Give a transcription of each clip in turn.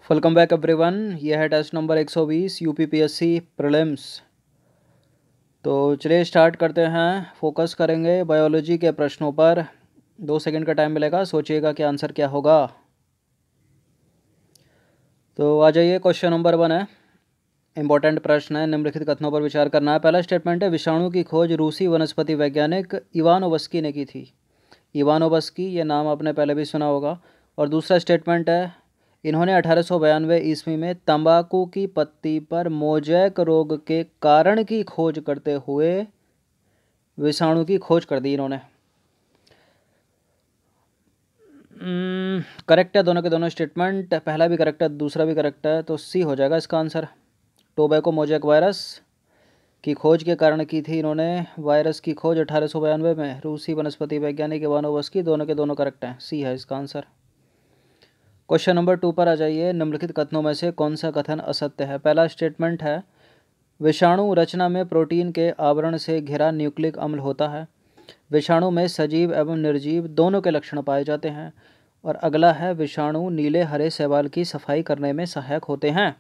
Welcome back everyone. यह है test number 120 UPPSC prelims. तो चलिए स्टार्ट करते हैं। फोकस करेंगे बायोलॉजी के प्रश्नों पर। 2 सेकंड का टाइम मिलेगा, सोचिएगा कि आंसर क्या होगा। तो आ जाइए, क्वेश्चन नंबर 1 है, इंपॉर्टेंट प्रश्न है। निम्नलिखित कथनों पर विचार करना है। पहला स्टेटमेंट है, विषाणु की खोज रूसी वनस्पति वैज्ञानिक इवानोवस्की ने की थी। इवानोवस्की, ये नाम आपने पहले भी सुना होगा। और दूसरा स्टेटमेंट है, इन्होंने 1892 ईस्वी में तंबाकू की पत्ती पर मोजैक रोग के कारण की खोज करते हुए विषाणु की खोज कर दी इन्होंने। करेक्ट है दोनों के दोनों स्टेटमेंट। पहला भी करेक्ट है, दूसरा भी करेक्ट है, तो सी हो जाएगा इसका आंसर। टोबैको मोजैक वायरस की खोज के कारण की थी इन्होंने। वायरस की खोज 1892 में रूसी वनस्पति वैज्ञानिक इवानोवस्की। दोनों के दोनों करेक्ट हैं, सी है इसका आंसर। क्वेश्चन नंबर 2 पर आ जाइए। निम्नलिखित कथनों में से कौन सा कथन असत्य है। पहला स्टेटमेंट है, विषाणु रचना में प्रोटीन के आवरण से घिरा न्यूक्लिक अम्ल होता है। विषाणु में सजीव एवं निर्जीव दोनों के लक्षण पाए जाते हैं। और अगला है, विषाणु नीले हरे शैवाल की सफाई करने में सहायक होते हैं।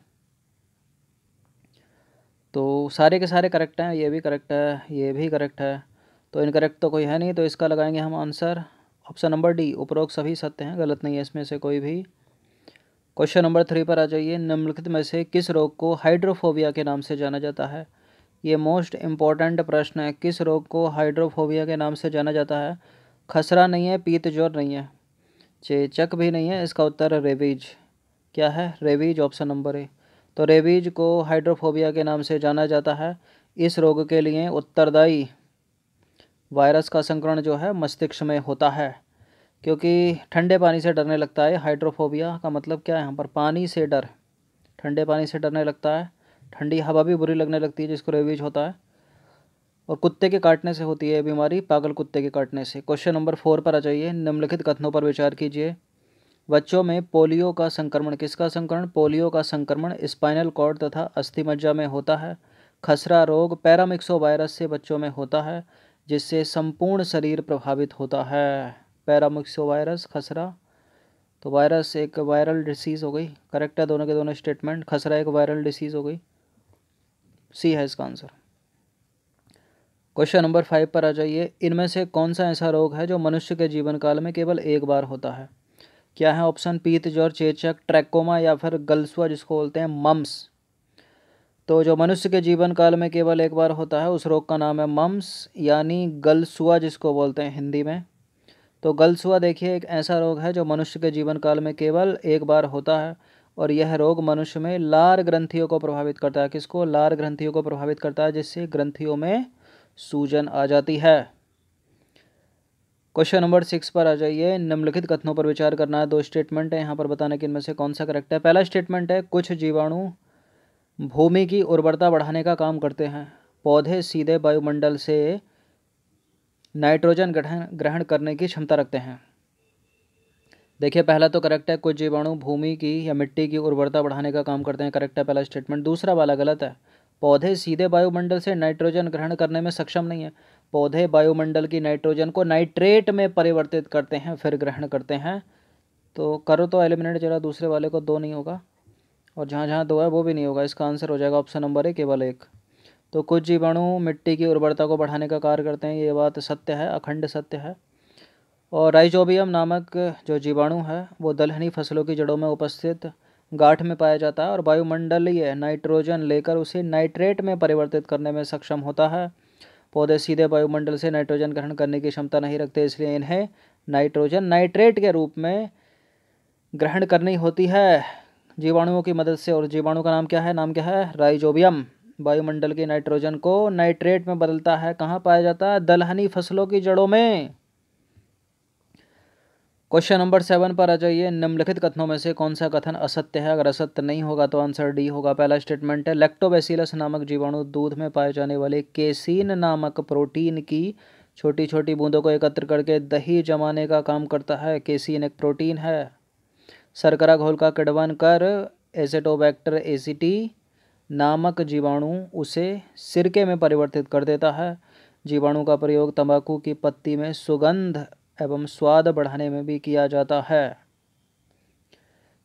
तो सारे के सारे करेक्ट हैं, ये भी करेक्ट है, ये भी करेक्ट है, तो इनकरेक्ट तो कोई है नहीं, तो इसका लगाएंगे हम आंसर ऑप्शन नंबर डी। उपरोक्त सभी सत्य हैं, गलत नहीं है इसमें से कोई भी। क्वेश्चन नंबर 3 पर आ जाइए। निम्नलिखित में से किस रोग को हाइड्रोफोबिया के नाम से जाना जाता है। ये मोस्ट इम्पॉर्टेंट प्रश्न है। किस रोग को हाइड्रोफोबिया के नाम से जाना जाता है। खसरा नहीं है, पीत ज्वर नहीं है, चेचक भी नहीं है, इसका उत्तर है रेबीज। क्या है? Rabies, option number A. तो रेबीज को हाइड्रोफोबिया के नाम से जाना जाता है। इस रोग के लिए उत्तरदायी वायरस का संक्रमण जो है मस्तिष्क में होता है, क्योंकि ठंडे पानी से डरने लगता है। हाइड्रोफोबिया का मतलब क्या है यहाँ पर? पानी से डर, ठंडे पानी से डरने लगता है। ठंडी हवा भी बुरी लगने लगती है, जिसको रेबीज होता है। और कुत्ते के काटने से होती है ये बीमारी, पागल कुत्ते के काटने से। क्वेश्चन नंबर 4 पर आ जाइए। निम्नलिखित कथनों पर विचार कीजिए। बच्चों में पोलियो का संक्रमण, किसका संक्रमण? पोलियो का संक्रमण स्पाइनल कॉर्ड तथा अस्थि मज्जा में होता है। खसरा रोग पैरामिक्सो वायरस से बच्चों में होता है, जिससे संपूर्ण शरीर प्रभावित होता है। पैरामिक्सो वायरस, खसरा, तो वायरस एक वायरल डिसीज़ हो गई। करेक्ट है दोनों के दोनों स्टेटमेंट। खसरा एक वायरल डिसीज़ हो गई, सी है इसका आंसर। क्वेश्चन नंबर 5 पर आ जाइए। इनमें से कौन सा ऐसा रोग है जो मनुष्य के जीवन काल में केवल एक बार होता है। क्या है ऑप्शन? पीत ज्वर, चेचक, ट्रैकोमा या फिर गलसुआ जिसको बोलते हैं मम्स। तो जो मनुष्य के जीवन काल में केवल एक बार होता है उस रोग का नाम है मम्स, यानी गलसुआ जिसको बोलते हैं हिंदी में। तो गलसुआ देखिए एक ऐसा रोग है जो मनुष्य के जीवन काल में केवल एक बार होता है। और यह रोग मनुष्य में लार ग्रंथियों को प्रभावित करता है। किसको? लार ग्रंथियों को प्रभावित करता है, जिससे ग्रंथियों में सूजन आ जाती है। क्वेश्चन नंबर 6 पर आ जाइए। निम्नलिखित कथनों पर विचार करना है। 2 स्टेटमेंट है यहाँ पर, बताने कि इनमें से कौन सा करेक्ट है। पहला स्टेटमेंट है, कुछ जीवाणु भूमि की उर्वरता बढ़ाने का काम करते हैं। पौधे सीधे वायुमंडल से नाइट्रोजन ग्रहण करने की क्षमता रखते हैं। देखिए पहला तो करेक्ट है, कुछ जीवाणु भूमि की या मिट्टी की उर्वरता बढ़ाने का काम करते हैं। करेक्ट है पहला स्टेटमेंट। दूसरा वाला गलत है। पौधे सीधे वायुमंडल से नाइट्रोजन ग्रहण करने में सक्षम नहीं है। पौधे वायुमंडल की नाइट्रोजन को नाइट्रेट में परिवर्तित करते हैं, फिर ग्रहण करते हैं। तो करो तो एलिमिनेट जरा दूसरे वाले को, 2 नहीं होगा, और जहाँ जहाँ 2 है वो भी नहीं होगा। इसका आंसर हो जाएगा ऑप्शन नंबर ए, केवल 1। तो कुछ जीवाणु मिट्टी की उर्वरता को बढ़ाने का कार्य करते हैं, ये बात सत्य है, अखंड सत्य है। और राइजोबियम नामक जो जीवाणु है वो दलहनी फसलों की जड़ों में उपस्थित गांठ में पाया जाता है और वायुमंडलीय नाइट्रोजन लेकर उसे नाइट्रेट में परिवर्तित करने में सक्षम होता है। पौधे सीधे वायुमंडल से नाइट्रोजन ग्रहण करने की क्षमता नहीं रखते, इसलिए इन्हें नाइट्रोजन नाइट्रेट के रूप में ग्रहण करनी होती है जीवाणुओं की मदद से। और जीवाणु का नाम क्या है? नाम क्या है? राइजोबियम। वायुमंडल की नाइट्रोजन को नाइट्रेट में बदलता है। कहाँ पाया जाता है? दलहनी फसलों की जड़ों में। क्वेश्चन नंबर 7 पर आ जाइए। निम्नलिखित कथनों में से कौन सा कथन असत्य है। अगर असत्य नहीं होगा तो आंसर डी होगा। पहला स्टेटमेंट है, लैक्टोबैसिलस नामक जीवाणु दूध में पाए जाने वाले केसीन नामक प्रोटीन की छोटी छोटी बूंदों को एकत्र करके दही जमाने का काम करता है। केसीन एक प्रोटीन है। शर्करा घोल का किण्वन कर एसेटोबैक्टर एसीटी नामक जीवाणु उसे सिरके में परिवर्तित कर देता है। जीवाणु का प्रयोग तंबाकू की पत्ती में सुगंध एवं स्वाद बढ़ाने में भी किया जाता है।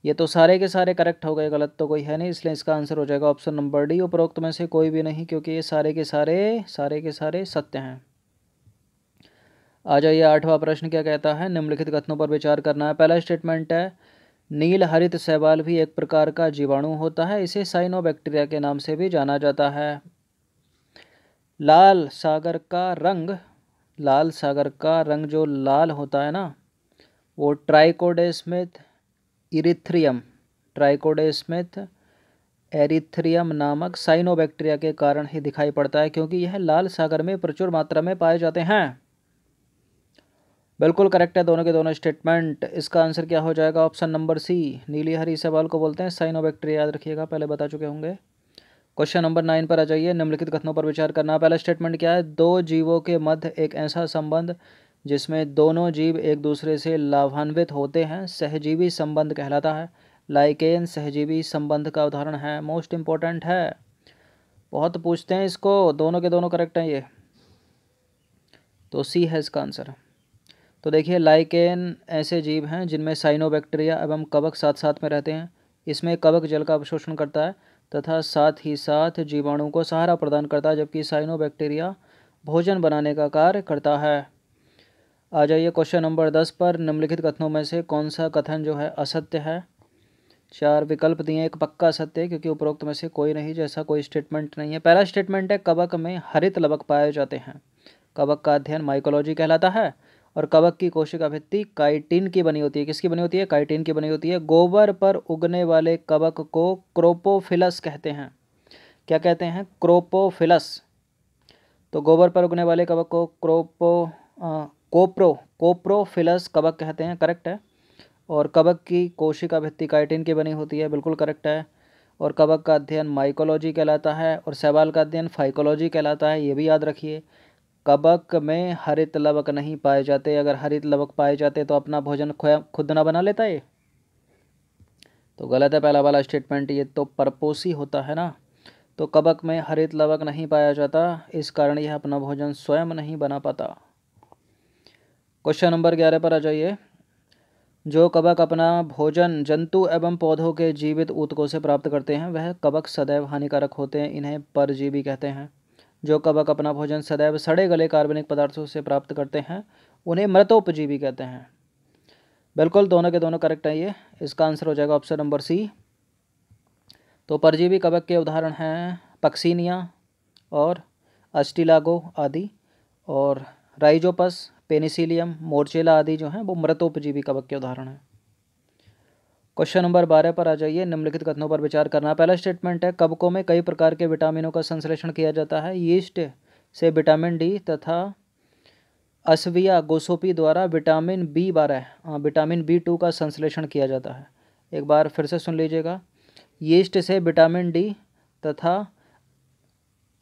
ये तो सारे के सारे करेक्ट हो गए, गलत तो कोई है नहीं, इसलिए इसका आंसर हो जाएगा ऑप्शन नंबर डी, उपरोक्त में से कोई भी नहीं, क्योंकि ये सारे के सारे सत्य हैं। आ जाइए 8वां प्रश्न क्या कहता है, निम्नलिखित कथनों पर विचार करना है। पहला स्टेटमेंट है, नील हरित शैवाल भी एक प्रकार का जीवाणु होता है, इसे साइनोबैक्टीरिया के नाम से भी जाना जाता है। लाल सागर का रंग जो लाल होता है ना, वो ट्राइकोडेस्मिथ एरिथ्रियम नामक साइनोबैक्टीरिया के कारण ही दिखाई पड़ता है, क्योंकि यह लाल सागर में प्रचुर मात्रा में पाए जाते हैं। बिल्कुल करेक्ट है दोनों के दोनों स्टेटमेंट। इसका आंसर क्या हो जाएगा, ऑप्शन नंबर सी, नीली हरी शैवाल को बोलते हैं साइनोबैक्टीरिया, याद रखिएगा, पहले बता चुके होंगे। क्वेश्चन नंबर 9 पर आ जाइए, निम्नलिखित कथनों पर विचार करना। पहला स्टेटमेंट क्या है, दो जीवों के मध्य एक ऐसा संबंध जिसमें दोनों जीव एक दूसरे से लाभान्वित होते हैं सहजीवी संबंध कहलाता है। लाइकेन सहजीवी संबंध का उदाहरण है, मोस्ट इम्पोर्टेंट है, बहुत पूछते हैं इसको, दोनों के दोनों करेक्ट हैं ये, तो सी है इसका आंसर। तो देखिए, लाइकेन ऐसे जीव हैं जिनमें साइनोबैक्टीरिया एवं कवक साथ साथ में रहते हैं। इसमें कवक जल का अवशोषण करता है तथा साथ ही साथ जीवाणु को सहारा प्रदान करता है, जबकि साइनोबैक्टीरिया भोजन बनाने का कार्य करता है। आ जाइए क्वेश्चन नंबर 10 पर, निम्नलिखित कथनों में से कौन सा कथन जो है असत्य है। 4 विकल्प दिए, एक पक्का सत्य है क्योंकि उपरोक्त में से कोई नहीं, जैसा कोई स्टेटमेंट नहीं है। पहला स्टेटमेंट है, कवक में हरित लवक पाए जाते हैं। कवक का अध्ययन माइकोलॉजी कहलाता है और कवक की कोशिका भित्ति काइटिन की बनी होती है। किसकी बनी होती है, काइटिन की बनी होती है। गोबर पर उगने वाले कवक को क्रोपोफिलस कहते हैं। क्या कहते हैं, क्रोपोफिलस। तो गोबर पर उगने वाले कवक को कोप्रोफिलस कवक कहते हैं, करेक्ट है। और कवक की कोशिका भित्ति काइटिन की बनी होती है, बिल्कुल करेक्ट है। और कवक का अध्ययन माइकोलॉजी कहलाता है और शैवाल का अध्ययन फाइकोलॉजी कहलाता है, ये भी याद रखिए। कवक में हरित लवक नहीं पाए जाते, अगर हरित लवक पाए जाते तो अपना भोजन खुद ना बना लेता ये, तो गलत है पहला वाला स्टेटमेंट, ये तो परपोषी होता है ना। तो कवक में हरित लवक नहीं पाया जाता, इस कारण यह अपना भोजन स्वयं नहीं बना पाता। क्वेश्चन नंबर 11 पर आ जाइए, जो कवक अपना भोजन जंतु एवं पौधों के जीवित ऊतकों से प्राप्त करते हैं वह कवक सदैव हानिकारक होते हैं, इन्हें परजीवी कहते हैं। जो कवक अपना भोजन सदैव सड़े गले कार्बनिक पदार्थों से प्राप्त करते हैं उन्हें मृतोपजीवी कहते हैं। बिल्कुल दोनों के दोनों करेक्ट हैं ये, इसका आंसर हो जाएगा ऑप्शन नंबर सी। तो परजीवी कवक के उदाहरण हैं पक्सीनिया और अस्टिलागो आदि, और राइजोपस, पेनिसिलियम, मोर्चेला आदि जो हैं वो मृतोपजीवी कवक के उदाहरण हैं। क्वेश्चन नंबर 12 पर आ जाइए, निम्नलिखित कथनों पर विचार करना। पहला स्टेटमेंट है, कवकों में कई प्रकार के विटामिनों का संश्लेषण किया जाता है। यीस्ट से विटामिन डी तथा अस्विया गोसोपी द्वारा विटामिन विटामिन B2 का संश्लेषण किया जाता है। एक बार फिर से सुन लीजिएगा, यीस्ट से विटामिन डी तथा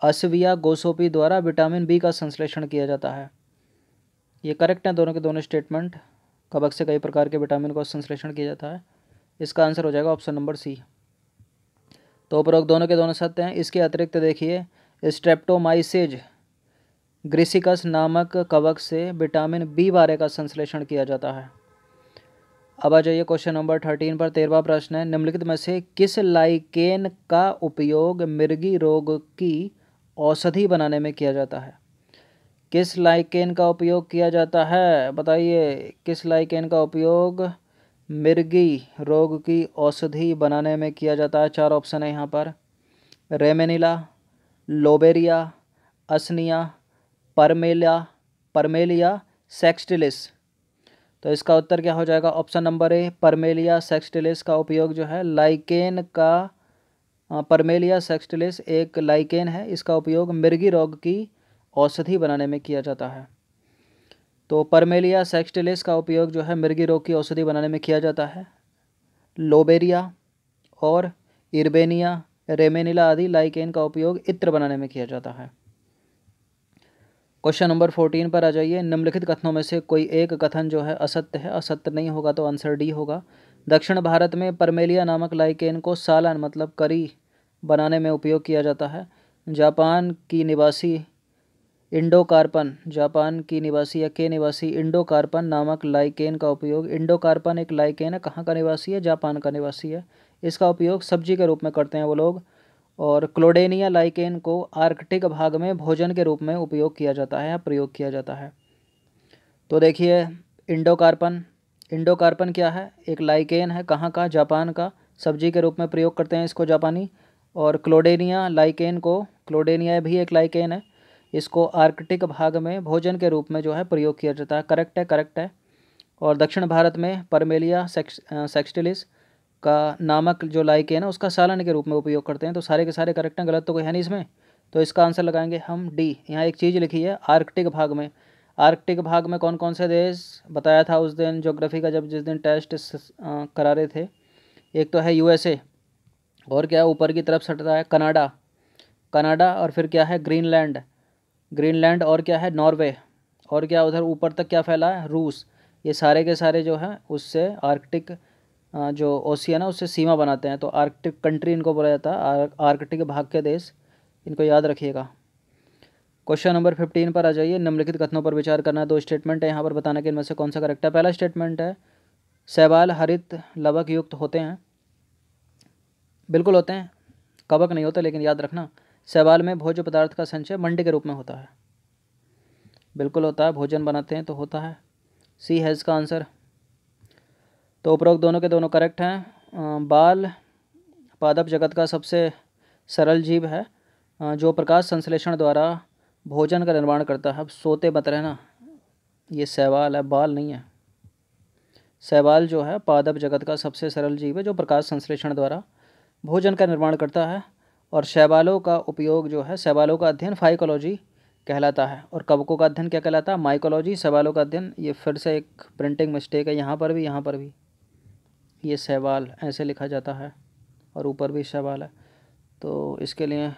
अस्विया गोसोपी द्वारा विटामिन B का संश्लेषण किया जाता है। ये करेक्ट हैं दोनों के दोनों स्टेटमेंट, कवक से कई प्रकार के विटामिन का संश्लेषण किया जाता है, इसका आंसर हो जाएगा ऑप्शन नंबर सी। तो उपरोक्त दोनों के दोनों सत्य हैं। इसके अतिरिक्त देखिए, स्ट्रेप्टोमाइसिस ग्रिसिकस नामक कवक से विटामिन B12 का संश्लेषण किया जाता है। अब आ जाइए क्वेश्चन नंबर 13 पर, 13वां प्रश्न है, निम्नलिखित में से किस लाइकेन का उपयोग मिर्गी रोग की औषधि बनाने में किया जाता है। किस लाइकेन का उपयोग किया जाता है, बताइए, किस लाइकेन का उपयोग मिर्गी रोग की औषधि बनाने में किया जाता है। 4 ऑप्शन है यहाँ पर, रेमेनिला, लोबेरिया, असनिया, परमेलिया सेक्सटिलिस। तो इसका उत्तर क्या हो जाएगा, ऑप्शन नंबर ए, परमेलिया सेक्सटिलिस का उपयोग जो है लाइकेन का, परमेलिया सेक्सटिलिस एक लाइकेन है, इसका उपयोग मिर्गी रोग की औषधि बनाने में किया जाता है। तो परमेलिया सेक्सटिलिस का उपयोग जो है मिर्गी रोग की औषधि बनाने में किया जाता है। लोबेरिया और इर्बेनिया, रेमेनिला आदि लाइकेन का उपयोग इत्र बनाने में किया जाता है। क्वेश्चन नंबर 14 पर आ जाइए, निम्नलिखित कथनों में से कोई एक कथन जो है असत्य है, असत्य नहीं होगा तो आंसर डी होगा। दक्षिण भारत में परमेलिया नामक लाइकेन को सालन मतलब करी बनाने में उपयोग किया जाता है। जापान की निवासी इंडोकार्पन जापान की निवासी या के निवासी इंडोकार्पन नामक लाइकेन का उपयोग, इंडोकार्पन एक लाइकेन है, कहाँ का निवासी है, जापान का निवासी है। इसका उपयोग सब्जी के रूप में करते हैं वो लोग। और क्लोडेनिया लाइकेन को आर्कटिक भाग में भोजन के रूप में उपयोग किया जाता है या प्रयोग किया जाता है। तो देखिए इंडोकार्पन, इंडोकार्पन क्या है, एक लाइकेन है, कहाँ का, जापान का, सब्जी के रूप में प्रयोग करते हैं इसको जापानी। और क्लोडेनिया लाइकेन को, क्लोडेनिया भी एक लाइकेन है, इसको आर्कटिक भाग में भोजन के रूप में जो है प्रयोग किया जाता है। करेक्ट है, करेक्ट है। और दक्षिण भारत में परमेलिया सेक्सटिलिस का नामक जो लाइकेन है उसका सालन के रूप में उपयोग करते हैं। तो सारे के सारे करेक्ट हैं, गलत तो कोई है नहीं इसमें। तो इसका आंसर लगाएंगे हम डी। यहाँ एक चीज़ लिखी है आर्कटिक भाग में, आर्कटिक भाग में कौन कौन से देश बताया था उस दिन ज्योग्राफी का जब जिस दिन टेस्ट करा रहे थे। एक तो है यूएसए, और क्या ऊपर की तरफ सट रहा है कनाडा, कनाडा, और फिर क्या है ग्रीनलैंड, ग्रीनलैंड, और क्या है नॉर्वे, और क्या उधर ऊपर तक क्या फैला है रूस। ये सारे के सारे जो है उससे आर्कटिक जो ओशियन है उससे सीमा बनाते हैं। तो आर्कटिक कंट्री इनको बोला जाता है, आर्कटिक भाग के देश, इनको याद रखिएगा। क्वेश्चन नंबर 15 पर आ जाइए। निम्नलिखित कथनों पर विचार करना है। दो स्टेटमेंट है यहाँ पर, बताना कि इनमें से कौन सा करेक्ट है। पहला स्टेटमेंट है शैवाल हरित लवक युक्त होते हैं। बिल्कुल होते हैं, कवक नहीं होते, लेकिन याद रखना शैवाल में भोज्य पदार्थ का संचय मंडी के रूप में होता है। बिल्कुल होता है, भोजन बनाते हैं तो होता है। सी है इसका आंसर। तो उपरोक्त दोनों के दोनों करेक्ट हैं। बाल पादप जगत का सबसे सरल जीव है जो प्रकाश संश्लेषण द्वारा भोजन का निर्माण करता है। अब सोते मत रहना, ये शैवाल है, बाल नहीं है। शैवाल जो है पादप जगत का सबसे सरल जीव है जो प्रकाश संश्लेषण द्वारा भोजन का निर्माण करता है। और शैवालों का उपयोग जो है, शैवालों का अध्ययन फाइकोलॉजी कहलाता है। और कवकों का अध्ययन क्या कहलाता है, माइकोलॉजी। शैवालों का अध्ययन, ये फिर से एक प्रिंटिंग मिस्टेक है, यहाँ पर भी, यहाँ पर भी ये शैवाल ऐसे लिखा जाता है और ऊपर भी शैवाल है, तो इसके लिए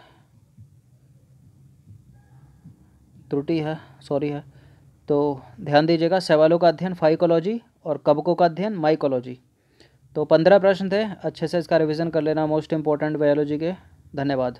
त्रुटि है, सॉरी है। तो ध्यान दीजिएगा, शैवालों का अध्ययन फाइकोलॉजी और कवकों का अध्ययन माइकोलॉजी। तो 15 प्रश्न थे, अच्छे से इसका रिवीजन कर लेना, मोस्ट इंपॉर्टेंट बायोलॉजी के। धन्यवाद।